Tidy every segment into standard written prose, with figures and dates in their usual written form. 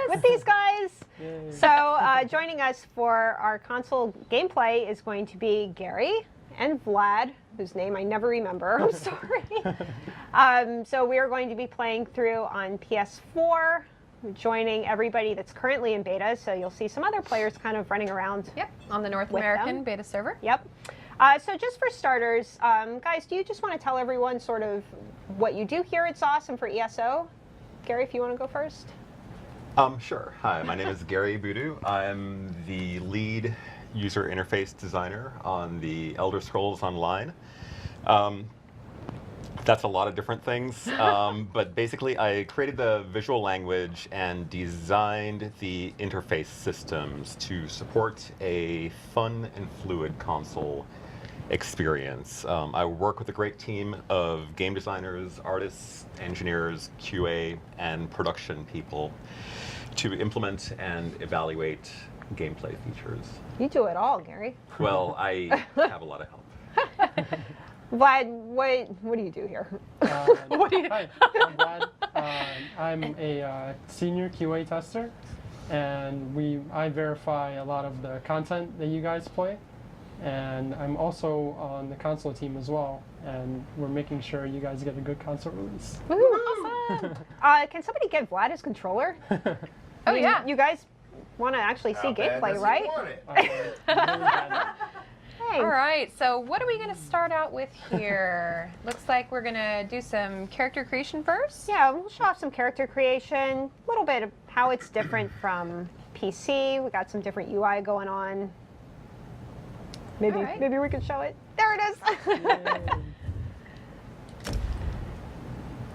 with these guys. Yay. So joining us for our console gameplay is going to be Gary and Vlad, whose name I never remember. I'm sorry. So we are going to be playing through on PS4, joining everybody that's currently in beta. So you'll see some other players kind of running around. Yep, on the North with American them. beta server. Yep. So just for starters, guys, do you just want to tell everyone sort of what you do here at Sauce and for ESO? Gary, if you want to go first. Sure. Hi, my name is Gary Boudou. I'm the lead user interface designer on the Elder Scrolls Online. That's a lot of different things, but basically I created the visual language and designed the interface systems to support a fun and fluid console experience. I work with a great team of game designers, artists, engineers, QA, and production people to implement and evaluate gameplay features. You do it all, Gary. Well, I have a lot of help. Vlad, what do you do here? Hi, I'm Vlad. I'm a senior QA tester, and I verify a lot of the content that you guys play. And I'm also on the console team as well, and we're making sure you guys get a good console release. Woo! Awesome. Can somebody get Vlad his controller? Oh, yeah. You guys want to actually see gameplay, right? Really bad. Hey. All right, so what are we going to start out with here? Looks like we're going to do some character creation first. Yeah, we'll show off some character creation, a little bit of how it's different from PC. We got some different UI going on. Maybe we can show it. There it is.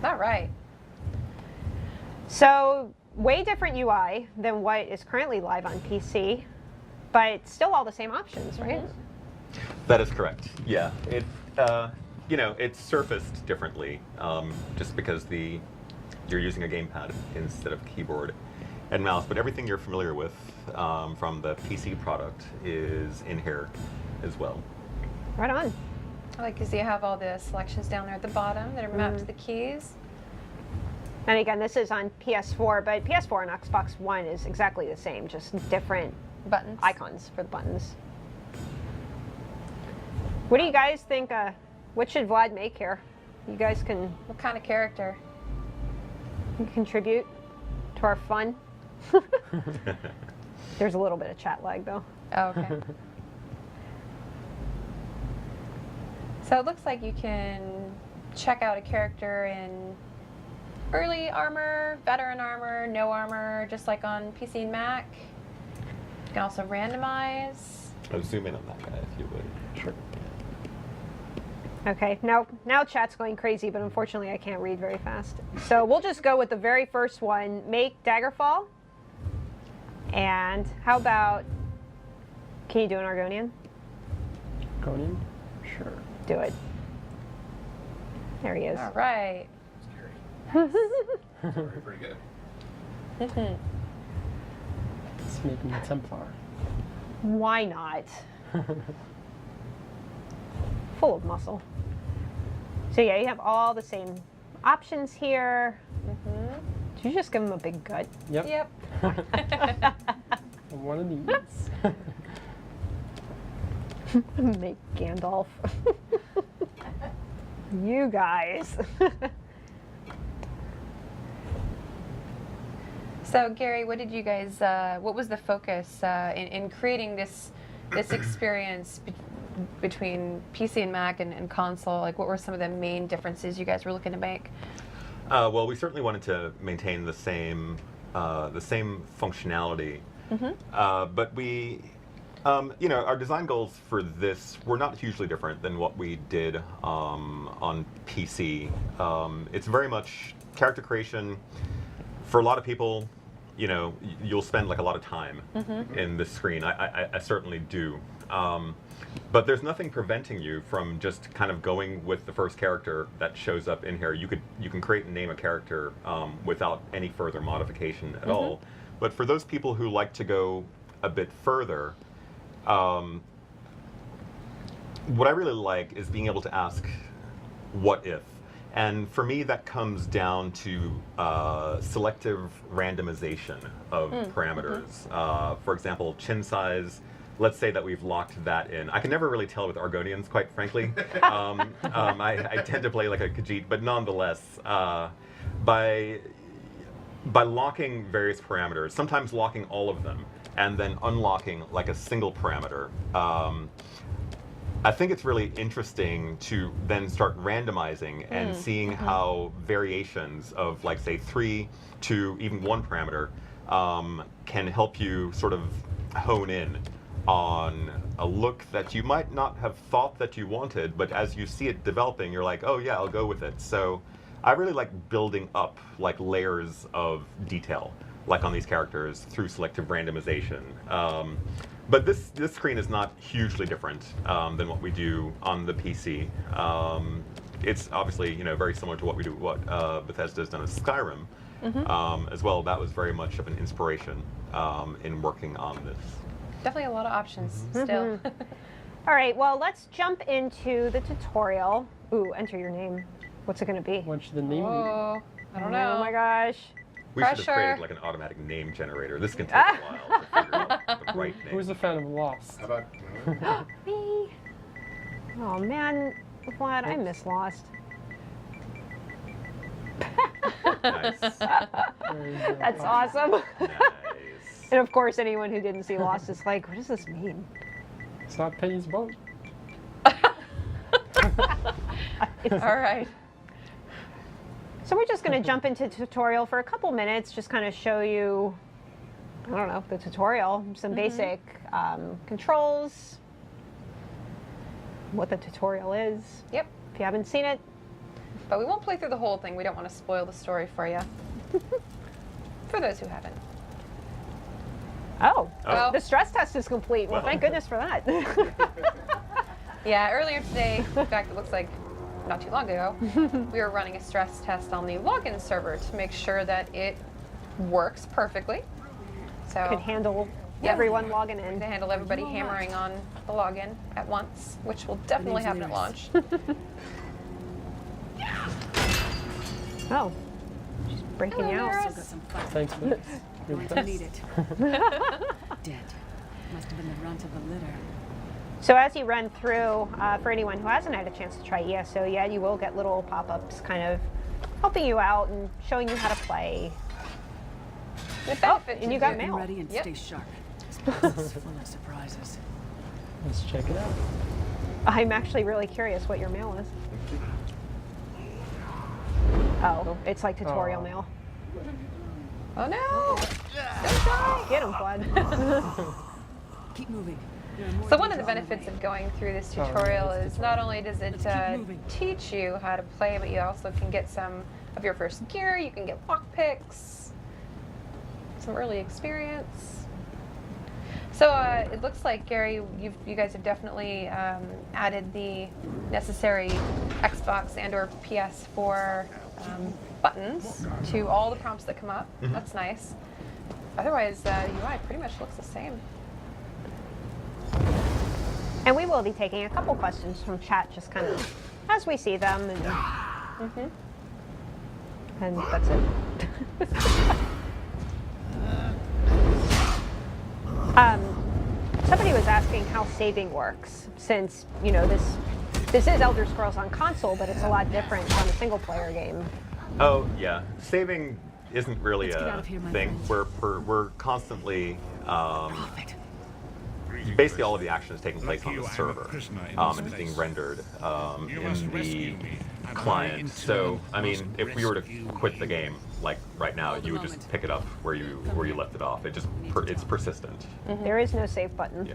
All right. So way different UI than what is currently live on PC, but still all the same options, right? That is correct. Yeah, it's surfaced differently, just because you're using a gamepad instead of keyboard and mouse. But everything you're familiar with from the PC product is in here as well. Right on. I like because you have all the selections down there at the bottom that are mapped to the keys. And again, this is on PS4, but PS4 and Xbox One is exactly the same, just different Buttons. icons for the buttons. What do you guys think? What should Vlad make here? You guys can What kind of character? contribute to our fun. There's a little bit of chat lag, though. Oh, okay. So it looks like you can check out a character in early armor, veteran armor, no armor, just like on PC and Mac. You can also randomize. I'll zoom in on that guy if you would. Sure. Okay, now chat's going crazy, but unfortunately I can't read very fast. So we'll just go with the very first one, make Daggerfall. And how about, can you do an Argonian? Conan? Sure. Do it. There he is. All right. Pretty good. Let's make him a Templar. Why not? Full of muscle. So yeah, you have all the same options here. Did you just give him a big gut? Yep. Yep. One of these. Make Gandalf. You guys. So Gary, what did you guys? What was the focus in creating this experience between PC and Mac and console? Like, what were some of the main differences you guys were looking to make? Well, we certainly wanted to maintain the same functionality, but we, our design goals for this were not hugely different than what we did on PC. It's very much character creation. For a lot of people, you'll spend like a lot of time in this screen. I certainly do. But there's nothing preventing you from just kind of going with the first character that shows up in here. You can create and name a character without any further modification at all. But for those people who like to go a bit further, what I really like is being able to ask, what if? And for me, that comes down to selective randomization of parameters. For example, chin size. Let's say that we've locked that in. I can never really tell with Argonians, quite frankly. I tend to play like a Khajiit, but nonetheless, by locking various parameters, sometimes locking all of them, and then unlocking like a single parameter, I think it's really interesting to then start randomizing and seeing how variations of, like, say, 3 to even 1 parameter can help you sort of hone in on a look that you might not have thought that you wanted, but as you see it developing, you're like, oh yeah, I'll go with it. So I really like building up like layers of detail, like on these characters through selective randomization. But this screen is not hugely different than what we do on the PC. It's obviously, you know, very similar to what we do, what Bethesda's done with Skyrim as well. That was very much of an inspiration in working on this. Definitely a lot of options still. All right, well, let's jump into the tutorial. Ooh, enter your name. What's it going to be? What should the name be? Oh, I don't know. Oh my gosh. We should have Pressure. created like an automatic name generator. This can take a while to figure out the right name. Who's a fan of Lost? How about Me. Oh man, Vlad, I miss Lost. Nice. That's awesome. Nice. And of course, anyone who didn't see Lost is like, what does this mean? It's not Penny's boat. All right. So we're just going to jump into tutorial for a couple minutes, just kind of show you, I don't know, the tutorial, some basic controls, what the tutorial is. Yep. If you haven't seen it, But we won't play through the whole thing. We don't want to spoil the story for you. For those who haven't. oh, Well- the stress test is complete. Well, Well. thank goodness for that. Yeah, earlier today, in fact, it looks like not too long ago, we were running a stress test on the login server to make sure that it works perfectly. So Could handle Yeah. everyone logging in. to handle everybody hammering on the login at once, which will definitely happen at launch. Oh, she's breaking Hello, out. Lyra. Still got some fight. Thanks for this. You're the Might need best. it. Dead. Must have been the runt of the litter. So as you run through, for anyone who hasn't had a chance to try ESO yet, you will get little pop-ups kind of helping you out and showing you how to play. The benefit and to you got do- mail. Be ready and Yep. stay sharp. This place is full of surprises. Let's check it out. I'm actually really curious what your mail is. Oh, it's like tutorial Oh. mail. Oh no! Get him, Bud. Keep moving. There are more So one of the dangers on benefits way. of going through this Oh, tutorial that's is not only does it Let's keep moving. teach you how to play, but you also can get some of your first gear. You can get lockpicks, some early experience. So it looks like, Gary, you guys have definitely added the necessary Xbox and/or PS4 buttons to all the prompts that come up. That's nice. Otherwise, the UI pretty much looks the same. And we will be taking a couple questions from chat, just kind of as we see them, and that's it. Somebody was asking how saving works, since you know this is Elder Scrolls on console, but it's a lot different on a single-player game. Oh yeah, saving isn't really Let's get out a of here, my thing. friends. We're constantly Profit. basically all of the action is taking place on the server, and it's being rendered in the client. So I mean, if we were to quit the game like right now, you would just pick it up where you left it off. It just it's persistent. There is no save button. Yeah,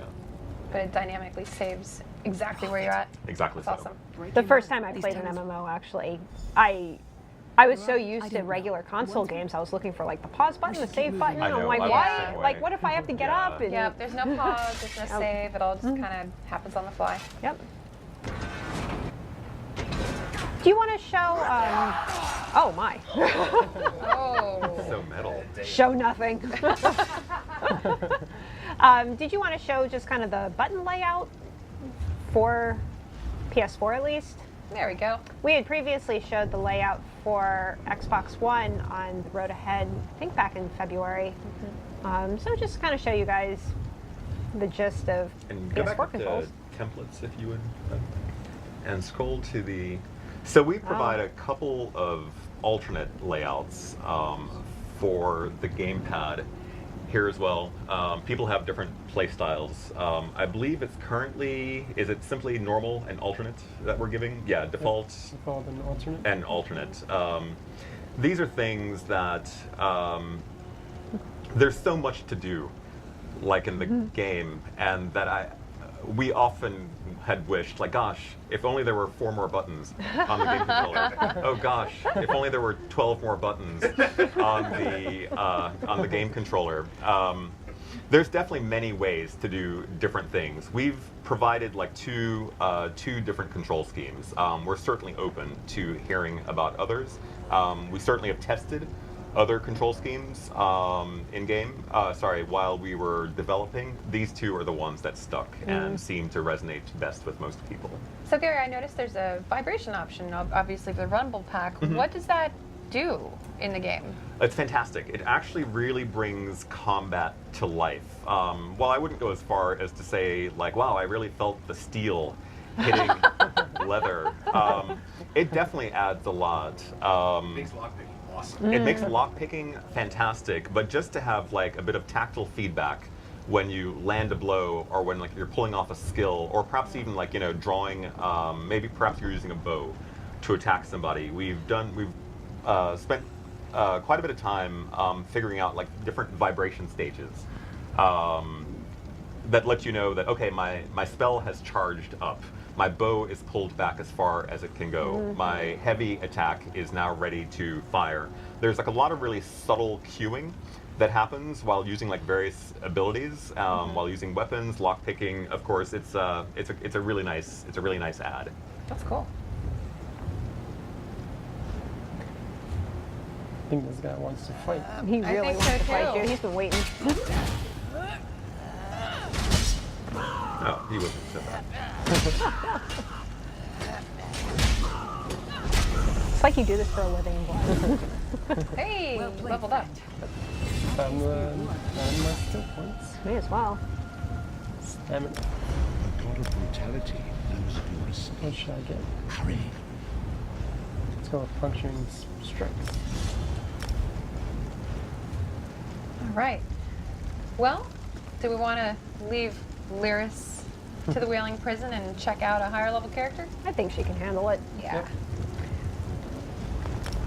But it dynamically saves exactly where you're at. exactly. That's So. awesome. Break The him first out. time I These played an tunnels- MMO, actually, I was so I used to didn't know. regular console games, I was looking for like the pause button, the should keep save moving. button. I I'm know, like, I was why? the same Like, way. what if I have to get Yeah. up? And, Yep, there's no pause, there's no save. It all just kind of happens on the fly. Yep. Do you want to show? Oh my! Oh. So metal. Show nothing. Did you want to show just kind of the button layout for PS4 at least? There we go. We had previously showed the layout for Xbox One on the road ahead, I think back in February. So just kind of show you guys the gist of And go PS4 back controls. to templates if you would, and scroll to the. So we provide a couple of alternate layouts for the gamepad here as well. People have different play styles. I believe it's currently, is it simply normal and alternate that we're giving? Yeah, default Default and alternate. and alternate. These are things that there's so much to do, like in the game, and that we often had wished, like, gosh, if only there were 4 more buttons on the game controller. Oh gosh, if only there were 12 more buttons on the game controller. There's definitely many ways to do different things. We've provided like two different control schemes. We're certainly open to hearing about others. We certainly have tested other control schemes in game. While we were developing, these two are the ones that stuck and seem to resonate best with most people. So Gary, I noticed there's a vibration option, obviously for the Rumble Pack. What does that do in the game? It's fantastic. It actually really brings combat to life. Well, I wouldn't go as far as to say, like, wow, I really felt the steel hitting leather. It definitely adds a lot. Makes lockpicking awesome. It makes lockpicking fantastic, but just to have like a bit of tactile feedback when you land a blow, or when like you're pulling off a skill, or perhaps even like, you know, drawing, maybe perhaps you're using a bow to attack somebody. We've spent quite a bit of time figuring out like different vibration stages that let you know that, okay, my spell has charged up. My bow is pulled back as far as it can go. My heavy attack is now ready to fire. There's like a lot of really subtle cueing that happens while using like various abilities, while using weapons, lockpicking. Of course, it's a really nice add. That's cool. I think this guy wants to fight. He I really think wants so to fight too. you. He's been waiting. Oh, he wasn't so bad. It's like you do this for a living. Vlad. Hey, Well played, leveled up. Found my skill points. Me as well. Stamina. The god of brutality knows of your escape. What should I get? Hurry. Let's go with puncturing strikes. All right. Well, do we want to leave Lyris to the Wailing Prison and check out a higher level character? I think she can handle it. Yeah. Yep.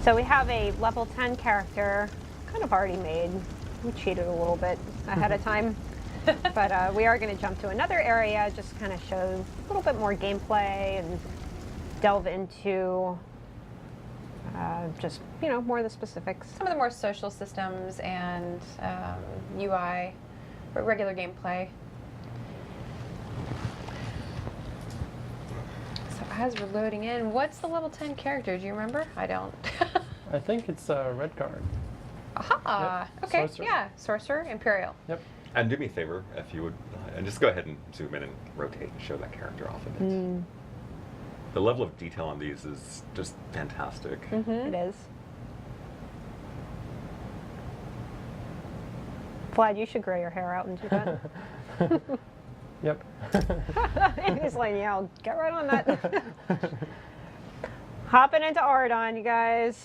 So we have a level 10 character, kind of already made. We cheated a little bit ahead of time. But we are going to jump to another area, just kind of show a little bit more gameplay and delve into just, you know, more of the specifics. Some of the more social systems and UI, or regular gameplay. So as we're loading in, what's the level 10 character? Do you remember? I don't. I think it's a red guard. Aha! Yep. Okay, Sorcerer. yeah, Sorcerer, Imperial. Yep. And do me a favor, if you would, and just go ahead and zoom in and rotate and show that character off a bit. The level of detail on these is just fantastic. It is. Vlad, you should grow your hair out and do that. Yep. He's like, yeah, I'll get right on that. Hopping into Ardon, you guys.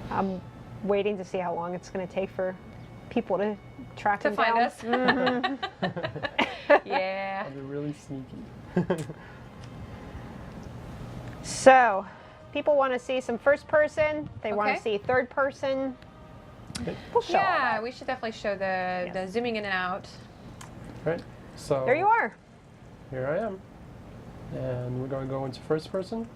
I'm waiting to see how long it's going to take for people to track To him find down. us. Yeah. They're really sneaky. So, people want to see some first person. They want Okay. to see third person. Okay. We'll show all Yeah, that. we should definitely show the zooming in and out. Right. So There you are. here I am. And we're going to go into first person.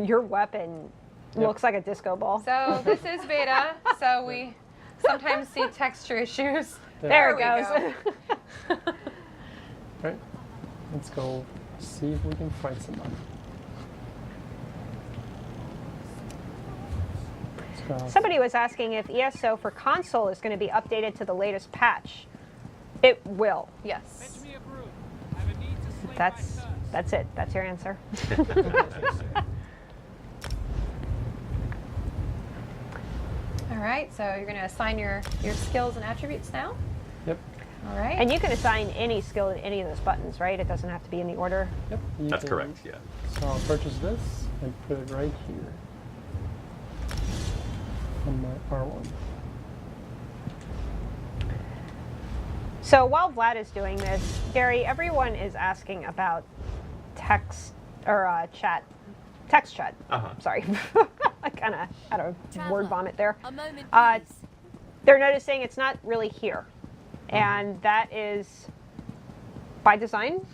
Your weapon Yep. looks like a disco ball. So this is beta, so we sometimes see texture issues. There it we goes. Right. Let's go see if we can fight somebody. Let's go. Somebody was asking if ESO for console is going to be updated to the latest patch. It will. Yes. That's it. That's your answer. All right, so you're going to assign your skills and attributes now. Yep. All right. And you can assign any skill to any of those buttons, right? It doesn't have to be in the order. Yep. You That's can- correct, yeah. So I'll purchase this and put it right here on my R1. So while Vlad is doing this, Gary, everyone is asking about text or chat. Text chat. Sorry. I kind of had a word vomit there. A moment, Uh, please. They're noticing it's not really here. And that is by design.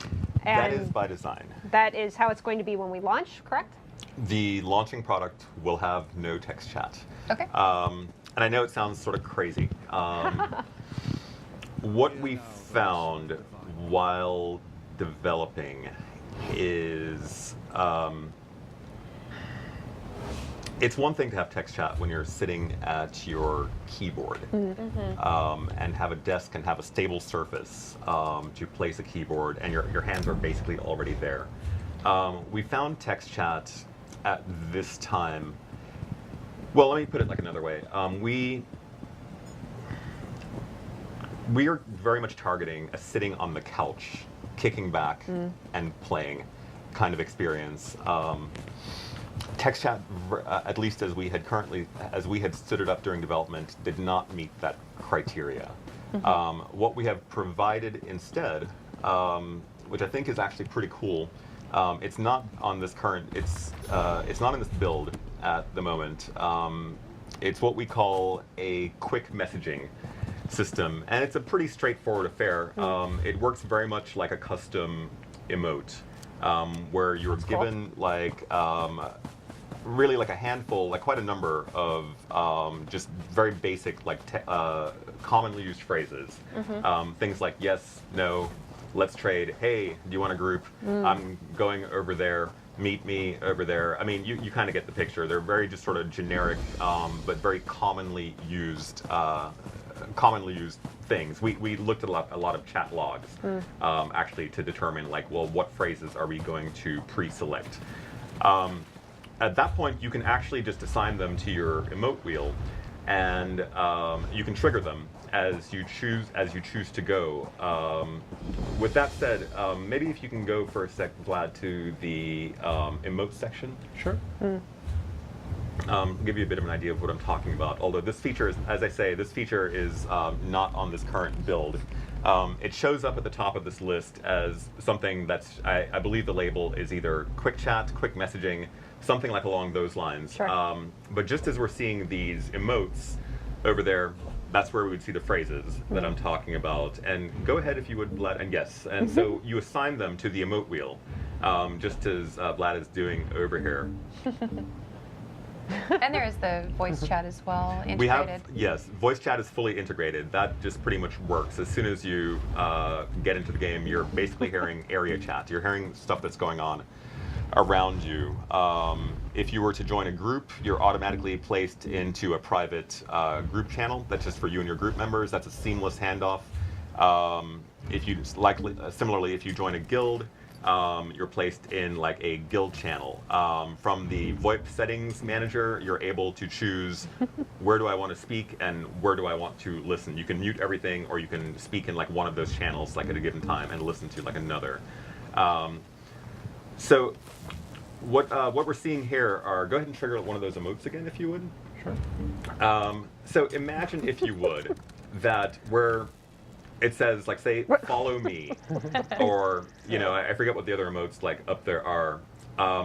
And That is by design. that is how it's going to be when we launch, correct? The launching product will have no text chat. Okay. And I know it sounds sort of crazy. What we found while developing is it's one thing to have text chat when you're sitting at your keyboard and have a desk and have a stable surface to place a keyboard, and your hands are basically already there. We found text chat at this time. Well, let me put it like another way. We are very much targeting a sitting on the couch, kicking back and playing kind of experience. Text chat, at least as we had stood it up during development, did not meet that criteria. What we have provided instead, which I think is actually pretty cool, it's not on this current. It's not in this build at the moment. It's what we call a quick messaging system, and it's a pretty straightforward affair. It works very much like a custom emote, where you're That's cool. given like really like a handful, like quite a number of just very basic, like commonly used phrases. Things like yes, no, let's trade, hey, do you want a group? I'm going over there, meet me over there. I mean, you kind of get the picture. They're very just sort of generic, but very commonly used things. We looked at a lot of chat logs actually to determine like, well, what phrases are we going to pre-select? At that point, you can actually just assign them to your emote wheel, and you can trigger them as you choose to go. With that said, maybe if you can go for a sec, Vlad, to the emote section. Sure. Give you a bit of an idea of what I'm talking about. Although this feature is, as I say, this feature is not on this current build. It shows up at the top of this list as something that's, I believe the label is either quick chat, quick messaging, something like along those lines. Sure. But just as we're seeing these emotes over there, that's where we would see the phrases that I'm talking about. And go ahead if you would, Vlad, and yes. And so you assign them to the emote wheel, just as Vlad is doing over here. And there is the voice chat as well, integrated. We have, yes, voice chat is fully integrated. That just pretty much works. As soon as you get into the game, you're basically hearing area chat. You're hearing stuff that's going on around you. If you were to join a group, you're automatically placed into a private group channel that's just for you and your group members. That's a seamless handoff. Similarly, if you join a guild, you're placed in like a guild channel. From the VoIP settings manager, you're able to choose where do I want to speak and where do I want to listen. You can mute everything, or you can speak in like one of those channels like at a given time and listen to like another. So what we're seeing here are, go ahead and trigger one of those emotes again if you would. Sure. So imagine, if you would, that where it says, like, say, follow me, or, you know, I forget what the other emotes, like, up there are.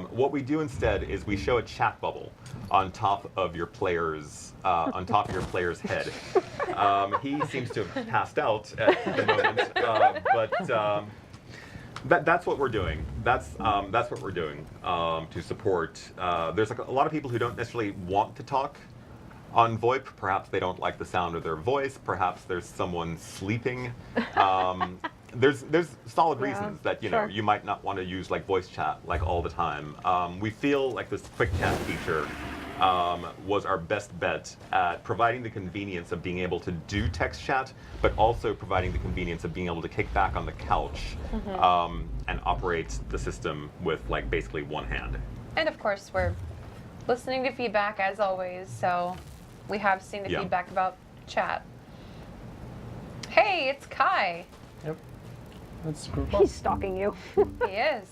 What we do instead is we show a chat bubble on top of your player's head. He seems to have passed out at the moment, but that's what we're doing. That's what we're doing to support. There's like a lot of people who don't necessarily want to talk on VoIP. Perhaps they don't like the sound of their voice. Perhaps there's someone sleeping. There's solid reasons that, you know, you might not want to use like voice chat like all the time. We feel like this quick chat feature was our best bet at providing the convenience of being able to do text chat, but also providing the convenience of being able to kick back on the couch and operate the system with like basically one hand. And of course, we're listening to feedback as always, so we have seen the Yeah. feedback about chat. Hey, it's Kai. Yep. Let's group up. He's stalking you. He is.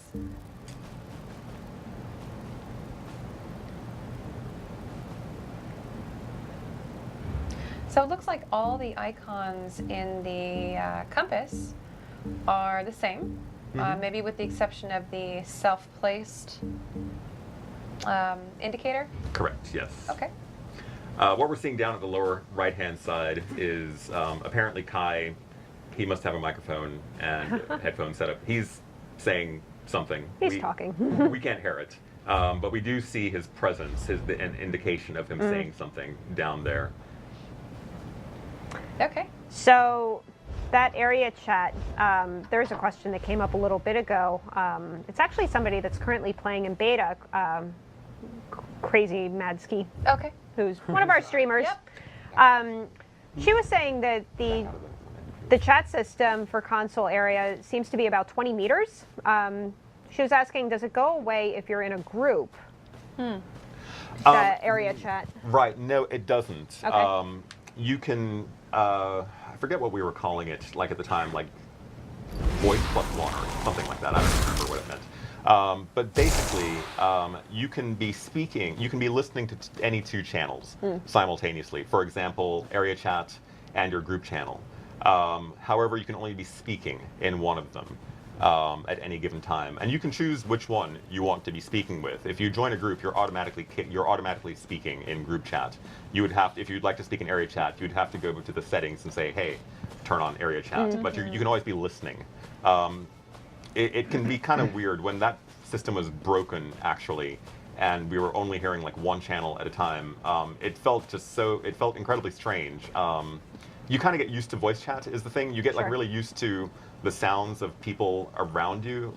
So it looks like all the icons in the compass are the same, maybe with the exception of the self-placed indicator. Correct, yes. Okay. What we're seeing down at the lower right-hand side is apparently Kai, he must have a microphone and headphone set up. He's saying something. He's talking. We can't hear it, but we do see his presence, an indication of him saying something down there. Okay. So that area chat, there's a question that came up a little bit ago. It's actually somebody that's currently playing in beta, Crazy Madski, Okay. who's one of our streamers. Yep. She was saying that the chat system for console area seems to be about 20 meters. She was asking, does it go away if you're in a group? The area chat. Right, no, it doesn't. Okay. You can, I forget what we were calling it, like at the time, like voice plus one or something like that. I don't remember what it meant. But basically, you can be speaking, you can be listening to any two channels simultaneously. For example, area chat and your group channel. However, you can only be speaking in one of them at any given time, and you can choose which one you want to be speaking with. If you join a group, you're automatically speaking in group chat. You would have, if you'd like to speak in area chat, you'd have to go to the settings and say, "Hey, turn on area chat." But you can always be listening. It can be kind of weird when that system was broken, actually, and we were only hearing like one channel at a time. It felt incredibly strange. You kind of get used to voice chat is the thing. You get like Sure. really used to the sounds of people around you.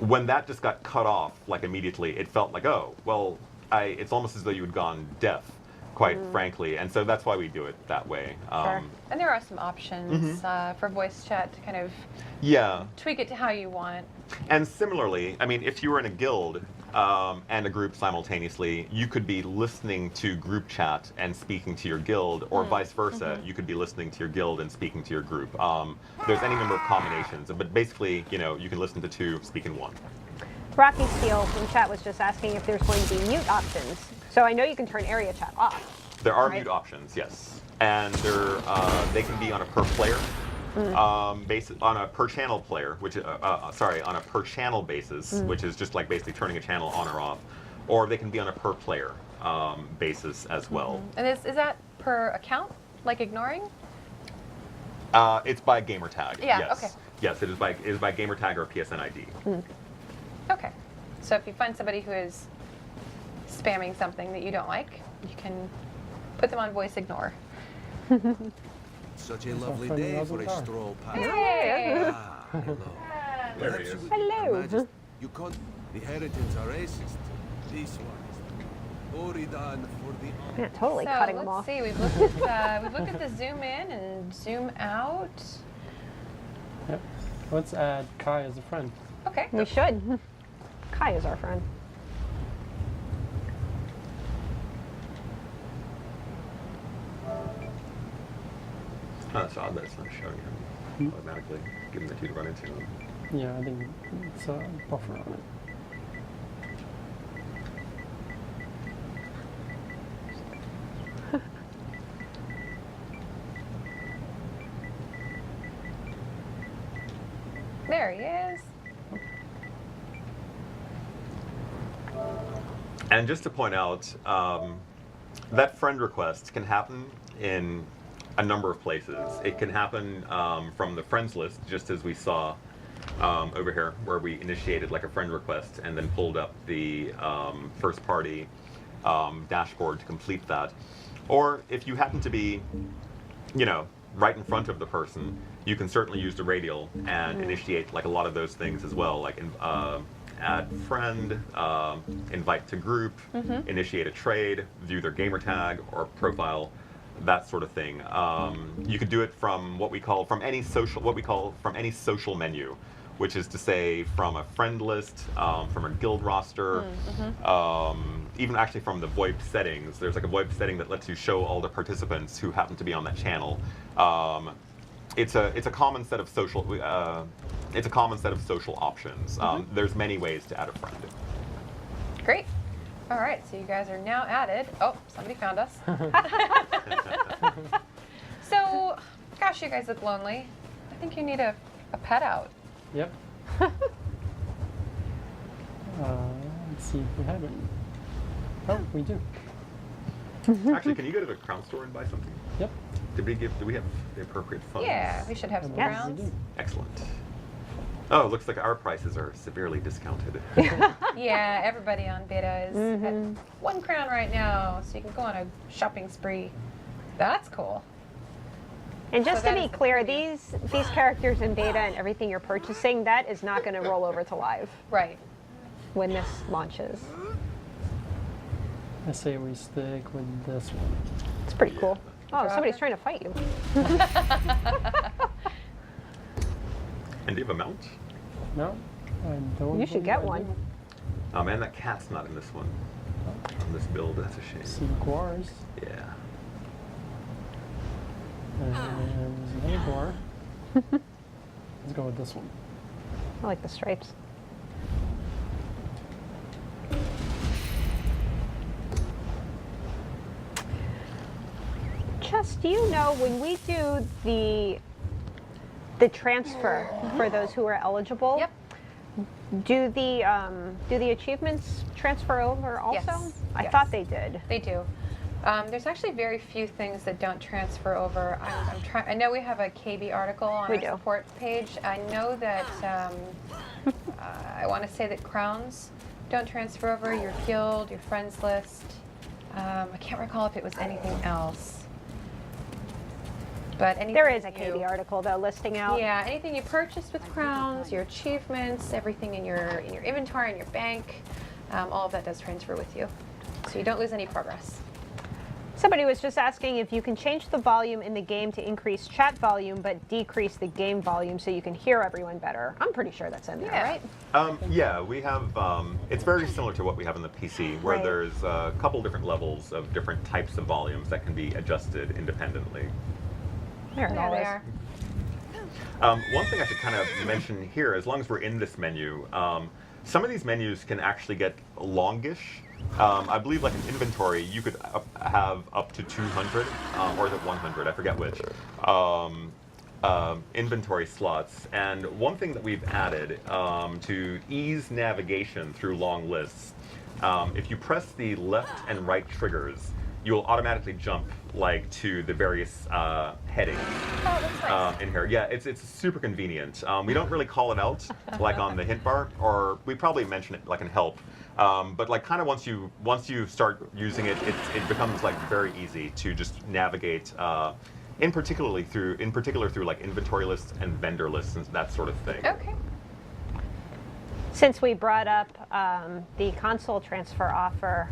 When that just got cut off, like immediately, it felt like, oh, well, it's almost as though you had gone deaf, quite frankly. And so that's why we do it that way. Sure. And there are some options for voice chat to kind of Yeah. tweak it to how you want. And similarly, I mean, if you were in a guild and a group simultaneously, you could be listening to group chat and speaking to your guild, or vice versa. You could be listening to your guild and speaking to your group. There's any number of combinations, but basically, you know, you can listen to two, speak in one. Rocky Steel from chat was just asking if there's going to be mute options. So I know you can turn area chat off. There are Right. mute options, yes, and they can be on a per player. On a per channel player, which on a per channel basis, which is just like basically turning a channel on or off, or they can be on a per player basis as well. And is that per account, like ignoring? It's by gamer tag. Yeah, Yes. okay. Yes, it is by gamer tag or PSN ID. Okay. So if you find somebody who is spamming something that you don't like, you can put them on voice ignore. Such a lovely funny day for a Rosenthal. stroll past. Hey! Ah, hello. There he Perhaps is. you- Hello. Your Majesty, you called the Heritans are racist. This one is Oridan for the Yeah, totally So cutting them let's off. see. We've looked at the zoom in and zoom out. Yep. Let's add Kai as a friend. Okay. We should. Kai is our friend. It's odd that it's not showing him automatically, given that you'd run into him. Yeah, I think it's a buffer on it. There he is. And just to point out, that friend request can happen in a number of places. It can happen from the friends list, just as we saw over here, where we initiated like a friend request and then pulled up the first party dashboard to complete that. Or if you happen to be, you know, right in front of the person, you can certainly use the radial and initiate like a lot of those things as well, like add friend, invite to group, initiate a trade, view their gamer tag or profile, that sort of thing. You could do it from what we call from any social menu, which is to say from a friend list, from a guild roster, even actually from the VoIP settings. There's like a VoIP setting that lets you show all the participants who happen to be on that channel. It's a common set of social options. There's many ways to add a friend. Great. All right, so you guys are now added. Oh, somebody found us. So, gosh, you guys look lonely. I think you need a pet out. Yep. Let's see if we have any. Oh, we do. Actually, can you go to the crown store and buy something? Yep. Do we have the appropriate funds? Yeah, we should have some Yes. crowns. We do. Excellent. Oh, it looks like our prices are severely discounted. Yeah, everybody on beta is at 1 crown right now, so you can go on a shopping spree. That's cool. And just So to that be is the clear, preview. these characters in beta and everything you're purchasing, that is not going to roll over to live Right. when this launches. I say we stick with this one. It's pretty cool. Oh, Roger. somebody's trying to fight you. And do you have a mount? No, I don't. You should believe get I one. do. Oh man, that cat's not in this one. On this build, that's a shame. See Guars. Yeah. And there's another Guar. Let's go with this one. I like the stripes. Just, do you know, when we do the transfer for those who are eligible, Yep. do the achievements transfer over also? Yes. I Yes. thought they did. They do. There's actually very few things that don't transfer over. I'm trying. I know we have a KB article on We our do. support page. I know that I want to say that crowns don't transfer over. Your guild, your friends list. I can't recall if it was anything else. But anything There is a you- KB article though listing out. Yeah, anything you purchased with crowns, your achievements, everything in your inventory, in your bank, all of that does transfer with you, so you don't lose any progress. Somebody was just asking if you can change the volume in the game to increase chat volume but decrease the game volume so you can hear everyone better. I'm pretty sure that's in there, Yeah. right? Yeah, we have, it's very similar to what we have in the PC, where Right. there's a couple different levels of different types of volumes that can be adjusted independently. There it There all they is. are. One thing I should kind of mention here, as long as we're in this menu, some of these menus can actually get longish. I believe like an inventory, you could have up to 200, or is it 100? I forget which. Inventory slots. And one thing that we've added to ease navigation through long lists, if you press the left and right triggers, you'll automatically jump like to the various headings Oh, that's nice. in here. Yeah, it's super convenient. We don't really call it out like on the hint bar, or we probably mention it like in help. But like kind of once you start using it, it becomes like very easy to just navigate. In particular through like inventory lists and vendor lists and that sort of thing. Okay. Since we brought up the console transfer offer,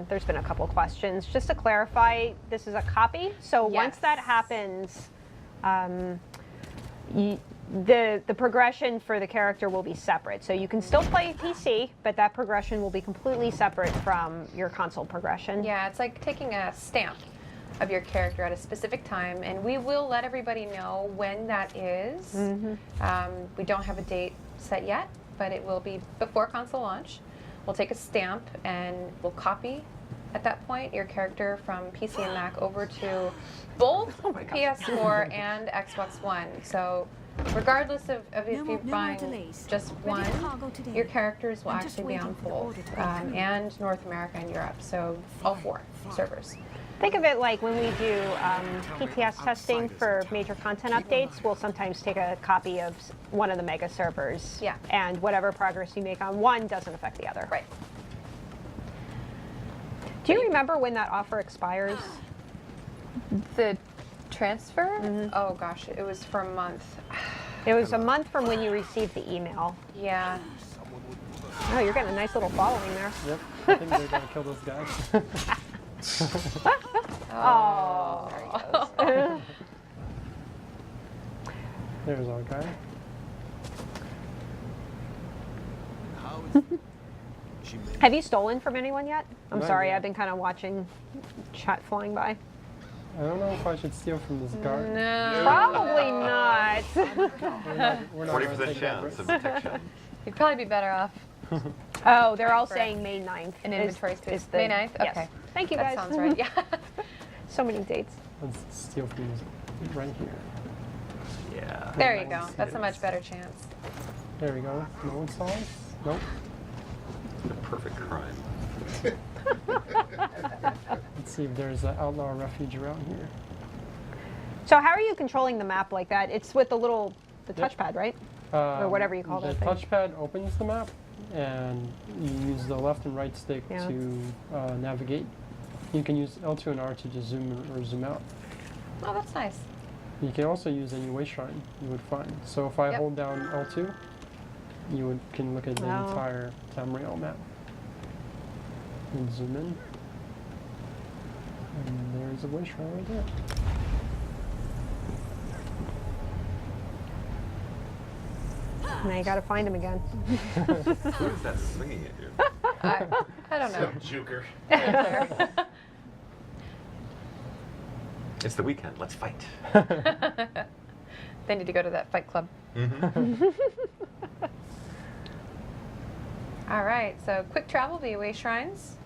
there's been a couple questions. Just to clarify, this is a copy. So once Yes. that happens, the progression for the character will be separate. So you can still play PC, but that progression will be completely separate from your console progression. Yeah, it's like taking a stamp of your character at a specific time, and we will let everybody know when that is. We don't have a date set yet, but it will be before console launch. We'll take a stamp and we'll copy at that point your character from PC and Mac over to both PS4 and Xbox One. So regardless of if No you're more buying delays. just Ready one, for cargo today. your characters will I'm just actually be on waiting for the both, order to come through. and North America and Europe. So all four servers. Think of it like when we do PTS testing for major content updates, we'll sometimes take a copy of one of the mega servers. Yeah. And whatever progress you make on one doesn't affect the other. Right. Do you remember when that offer expires? The transfer? Oh gosh, it was for a month. It was a month from when you received the email. Yeah. Oh, you're getting a nice little following there. Yep. I think they're gonna kill those guys. Oh. There he goes. There's our guy. How is she made Have you stolen from anyone yet? I'm Not sorry, yet. I've been kind of watching chat flying by. I don't know if I should steal from this guard. No. Probably not. We're not gonna 40% take that chance risk. of detection. You'd probably be better off Oh, they're all For saying May 9th. in is- inventory space. is the- May 9th? Yes. Okay. Thank you, That guys. sounds right. Yeah. So many dates. Let's steal from this right here. Yeah. There you go. That's a much better chance. There we go. No one saw us? Nope. The perfect crime. Let's see if there's an outlaw refuge around here. So how are you controlling the map like that? It's with the little Yep. touchpad, right? Or whatever you call the that thing. touchpad opens the map, and you use the left and right stick Yeah. to navigate. You can use L2 and R to just zoom in or zoom out. Oh, that's nice. You can also use any way shrine you would find. So if I Yep. hold down L2, you can look at the Wow. entire Tamriel map. And zoom in. And there's a way shrine right there. Now you got to find him again. Who is that swinging at you? I don't know. Joker. It's the weekend. Let's fight. They need to go to that fight club. Mm-hmm. All right, so quick travel via way shrines.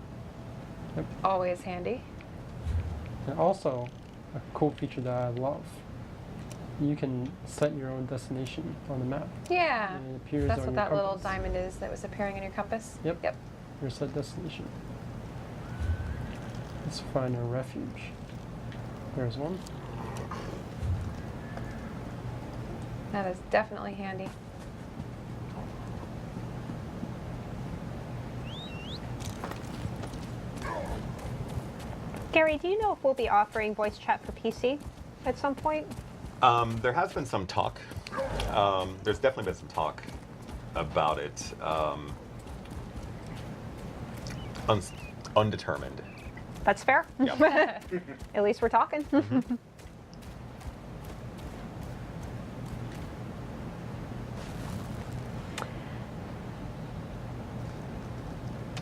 Yep. Always handy. And also, a cool feature that I love, you can set your own destination on the map. Yeah. And it appears That's on what your that little compass. diamond is that was appearing in your compass. Yep. Yep. Your set destination. Let's find a refuge. There's one. That is definitely handy. Gary, do you know if we'll be offering voice chat for PC at some point? There has been some talk. There's definitely been some talk about it. Undetermined. That's fair. Yep. At least we're talking.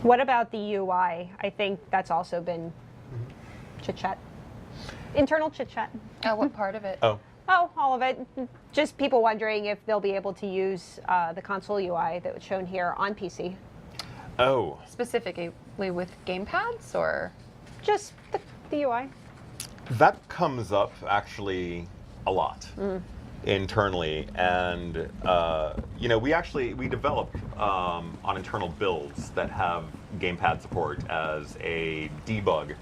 What about the UI? I think that's also been chit chat. Internal chit chat. Oh, what part of it? Oh, Oh, all of it. Just people wondering if they'll be able to use the console UI that was shown here on PC. oh. Specifically with gamepads or? Just the UI. That comes up actually a lot internally, and we develop on internal builds that have gamepad support as a debug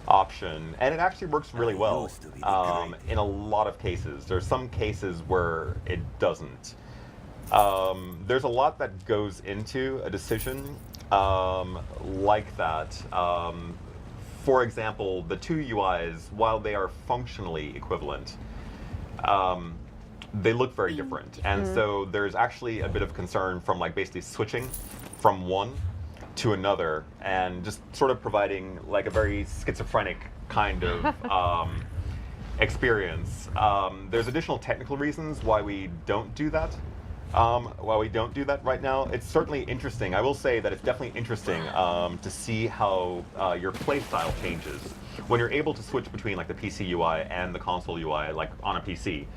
option, and it actually works really well in a lot of cases. There's some cases where it doesn't. There's a lot that goes into a decision like that. For example, the two UIs, while they are functionally equivalent, they look very different. And so there's actually a bit of concern from like basically switching from one to another and just sort of providing like a very schizophrenic kind of experience. There's additional technical reasons why we don't do that. Right now, it's certainly interesting. I will say that it's definitely interesting to see how your playstyle changes when you're able to switch between like the PC UI and the console UI, like on a PC.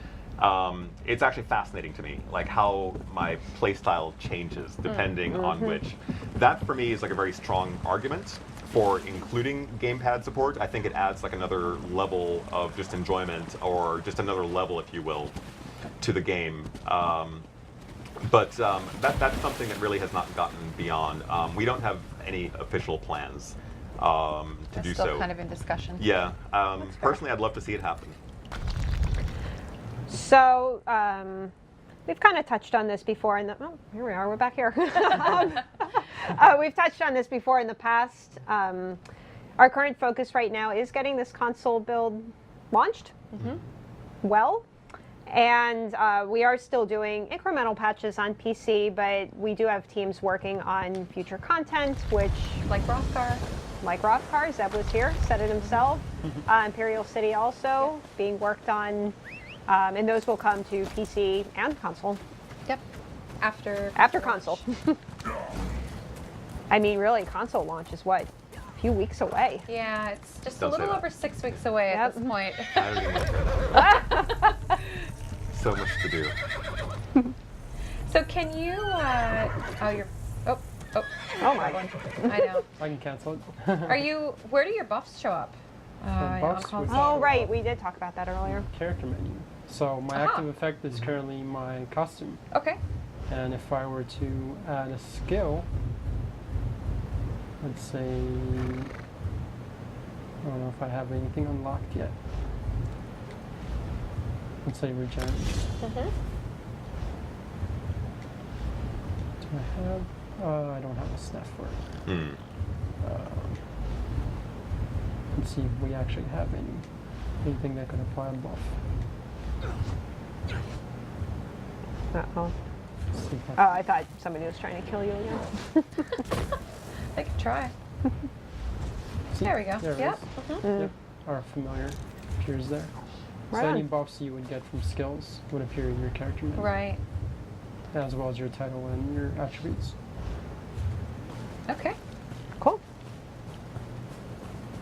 It's actually fascinating to me, like how my playstyle changes depending on which. That for me is like a very strong argument for including gamepad support. I think it adds like another level of just enjoyment, or just another level, if you will, to the game. But that's something that really has not gotten beyond. We don't have any official plans to That's do still so. kind of in discussion. Yeah. fair. Personally, I'd love to see it happen. So we've kind of touched on this before. Here we are. We're back here. We've touched on this before in the past. Our current focus right now is getting this console build launched well. And we are still doing incremental patches on PC, but we do have teams working on future content, which, Like Rothgar. like Rothgar, Zeb was here, said it himself. Imperial City also being worked on, and those will come to PC and console. Yep. After Console. I mean, really, console launch is what? A few weeks away. Yeah, it's just Don't a say little that. over 6 weeks away at Yep. this point. I don't even want to hear that. So much to do. So can you, oh, you're, oh, Oh my. I know. I can cancel it. Are you, where do your buffs show up? buffs on would console? show Oh, right. We did talk about that earlier. Character menu. So my Aha. active effect is currently my costume. Okay. And if I were to add a skill, let's say, I don't know if I have anything unlocked yet. Let's say regenerate. Mm-hmm. Do I have? I don't have a stat for it. Hmm. Let's see if we actually have anything that could apply a buff. Uh-oh. Let's see if Oh, I thought somebody was trying to kill you again. They could try. see, There we go. There it Yep. is. Mhm. Yep. Our familiar appears there. Right So any on. buffs you would get from skills would appear in your character menu, Right. as well as your title and your attributes. Okay. Cool.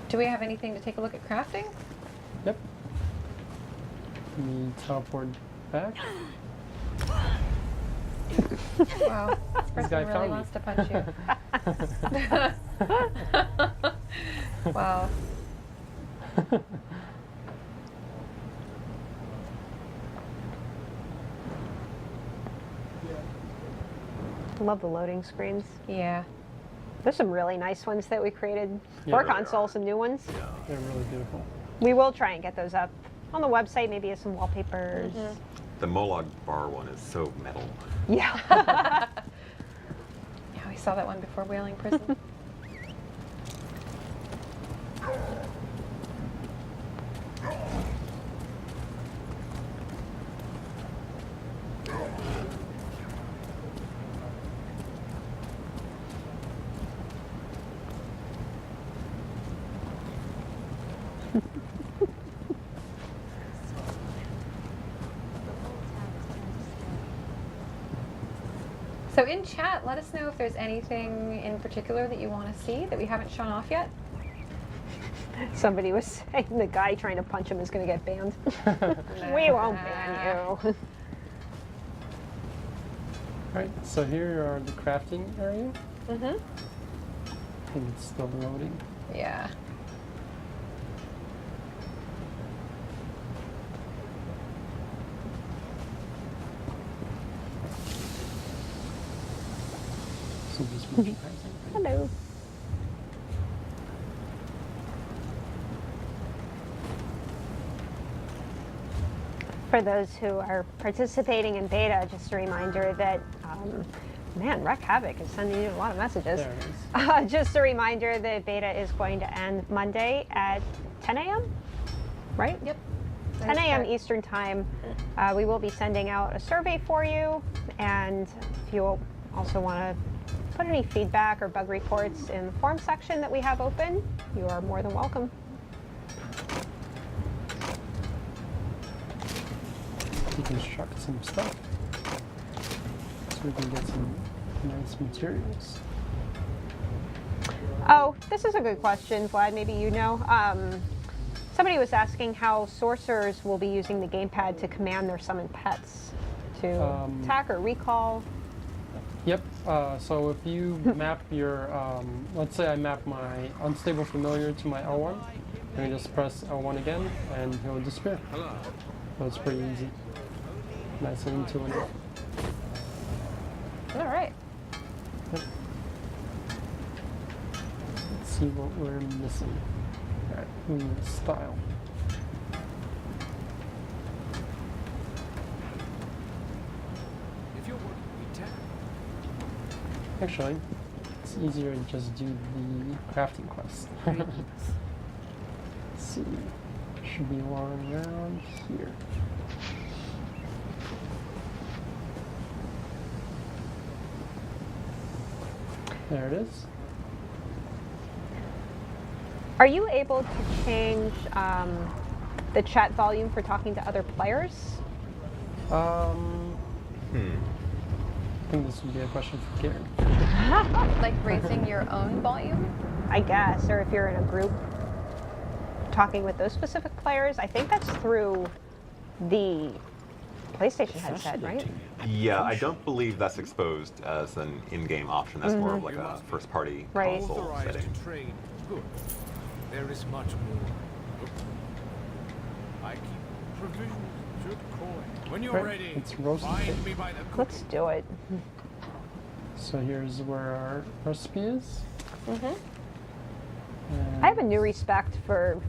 Do we have anything to take a look at crafting? Yep. Let me teleport back. Wow. This guy person really found me. wants to punch you. Wow. Love the loading screens. Yeah. There's some really nice ones that we created Yeah, for there console, some new ones. They're really beautiful. We will try and get those up on the website, maybe as some wallpapers. The Molag bar one is so metal. Yeah. Yeah, we saw that one before Whaling Prison. So in chat, let us know if there's anything in particular that you want to see that we haven't shown off yet. Somebody was saying the guy trying to punch him is going to get banned. We won't ban you. Alright, so here are the crafting area. Mm-hmm. I think it's still loading. Yeah. So just merchandising. Hello. For those who are participating in beta, just a reminder that, man, Wreck Havoc is sending you a lot of messages. There it is. Just a reminder that beta is going to end Monday at 10 a.m., right? Yep. 10 a.m. Eastern Time. We will be sending out a survey for you, and if you also want to put any feedback or bug reports in the form section that we have open, you are more than welcome. Deconstruct some stuff so we can get some nice materials. Oh, this is a good question, Vlad. Maybe you know. Somebody was asking how sorcerers will be using the gamepad to command their summoned pets to attack or recall. Yep, so if you map your, let's say I map my unstable familiar to my L1, you can just press L1 again and he'll disappear. So it's pretty easy. Nice and intuitive. All right. Yep. Let's see what we're missing. Alright, we need style. If you're working, we tap. Actually, it's easier to just do the crafting quest. Let's see. Should be along around here. There it is. Are you able to change the chat volume for talking to other players? I think this would be a question for Karen. Like raising your own volume? I guess, or if you're in a group talking with those specific players. I think that's through the PlayStation headset, right? Yeah, I don't believe that's exposed as an in-game option. That's more of like a first-party Right. console Authorized setting. to train. Good. There is much more. I keep provisions. Should coin. When you're Right, ready, it's roasted pig. find me by the Let's cooking. do it. So here's where our recipe is. I have a new respect for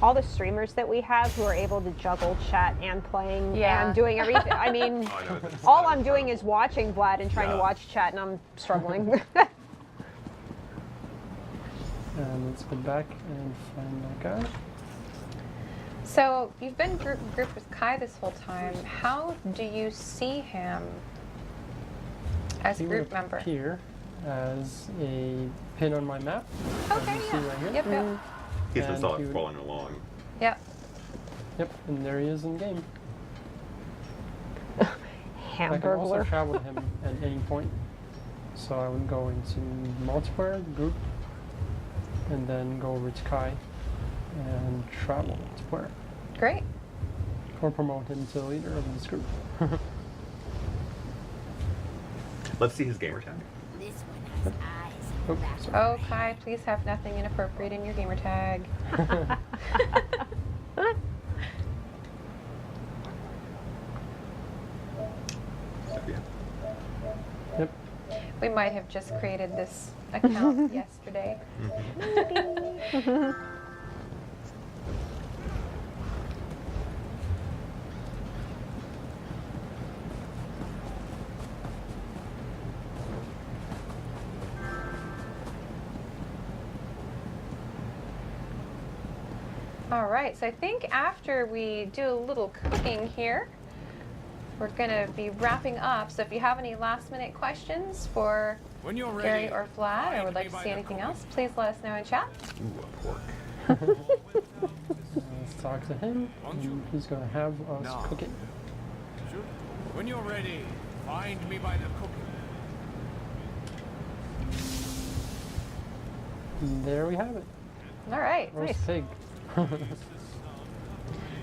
all the streamers that we have who are able to juggle chat and playing Yeah. and doing everything. I mean, Oh, I know, it's all I'm doing is watching Vlad and trying to Yeah. watch chat, and I'm struggling. And let's go back and find that guy. So you've been grouped with Kai this whole time. How do you see him as a He group would member? appear as a pin on my map. Okay, you see right here. Yep, yep. He's been And saw he it would- following along. Yep. Yep, and there he is in game. I can also Hamburglar. travel to him at any point. So I would go into multiplayer, group, and then go over to Kai and travel to player. Great. Or promote him to leader of this group. Let's see his gamer tag. This one has eyes. Oh, sorry. Oh, Kai, please have nothing inappropriate in your gamer tag. Yeah. Yep. We might have just created this account yesterday. All right, so I think after we do a little cooking here, we're gonna be wrapping up. So if you have any last minute questions for When you're ready, Gary or Vlad, or find would like me to by see the anything cooking. else, please let us know in chat. Ooh, a pork. Let's talk to him. And he's going to have us No. cook it. Should. When you're ready, find me by the cooking. And there we have it. All right. Roast pig.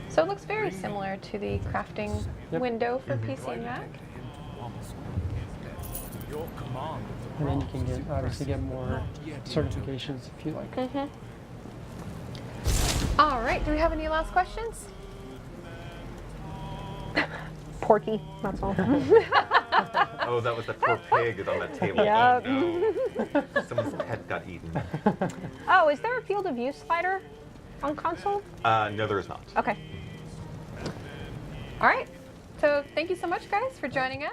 So it looks very similar to the crafting Yep. window for PC and Mac. Your command. And then you can get obviously get more certifications if you like. All right. Do we have any last questions? Porky, that's all. Oh, that was the poor pig is on that table. Yep. Oh no. Someone's pet got eaten. Oh, is there a field of view slider on console? No, there is not. Okay. All right. So thank you so much, guys, for joining us.